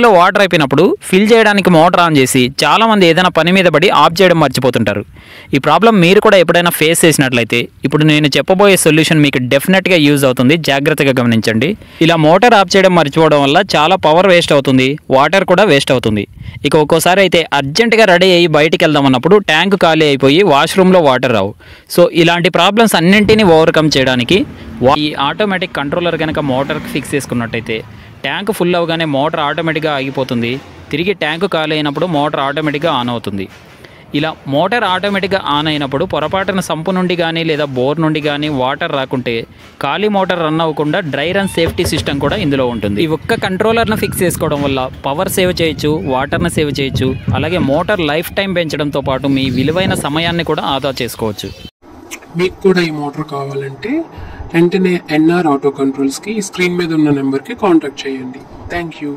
లో వాటర్ అయిపోయినప్పుడు ఫిల్ చేయడానికి మోటార్ ఆన్ చేసి చాలామంది ఏదైనా పని మీద పడి ఆఫ్ చేయడం మర్చిపోతుంటారు. ఈ ప్రాబ్లం మీరు కూడా ఎప్పుడైనా ఫేస్ చేసినట్లయితే ఇప్పుడు నేను చెప్పబోయే సొల్యూషన్ మీకు డెఫినెట్గా యూజ్ అవుతుంది. జాగ్రత్తగా గమనించండి. ఇలా మోటార్ ఆఫ్ చేయడం మర్చిపోవడం వల్ల చాలా పవర్ వేస్ట్ అవుతుంది, వాటర్ కూడా వేస్ట్ అవుతుంది. ఇక ఒక్కోసారి అయితే అర్జెంటుగా రెడీ అయ్యి బయటికి వెళ్దాం అన్నప్పుడు ట్యాంక్ ఖాళీ అయిపోయి వాష్రూమ్లో వాటర్ రావు. సో ఇలాంటి ప్రాబ్లమ్స్ అన్నింటినీ ఓవర్కమ్ చేయడానికి ఈ ఆటోమేటిక్ కంట్రోలర్ కనుక మోటార్కి ఫిక్స్ చేసుకున్నట్టయితే ట్యాంక్ ఫుల్ అవగానే మోటార్ ఆటోమేటిక్గా ఆగిపోతుంది. తిరిగి ట్యాంకు ఖాళీ అయినప్పుడు మోటార్ ఆటోమేటిక్గా ఆన్ అవుతుంది. ఇలా మోటార్ ఆటోమేటిక్గా ఆన్ అయినప్పుడు పొరపాటున సంపు నుండి కానీ లేదా బోర్ నుండి కానీ వాటర్ రాకుంటే ఖాళీ మోటార్ రన్ అవ్వకుండా డ్రై రన్ సేఫ్టీ సిస్టమ్ కూడా ఇందులో ఉంటుంది. ఈ ఒక్క కంట్రోలర్ను ఫిక్స్ చేసుకోవడం వల్ల పవర్ సేవ్ చేయొచ్చు, వాటర్ని సేవ్ చేయొచ్చు, అలాగే మోటార్ లైఫ్ టైం పెంచడంతో పాటు మీ విలువైన సమయాన్ని కూడా ఆదా చేసుకోవచ్చు. మీకు కూడా ఈ మోటార్ కావాలంటే వెంటనే ఎన్ఆర్ ఆటో కంట్రోల్స్కి స్క్రీన్ మీద ఉన్న నెంబర్కి కాంటాక్ట్ చేయండి. Thank you.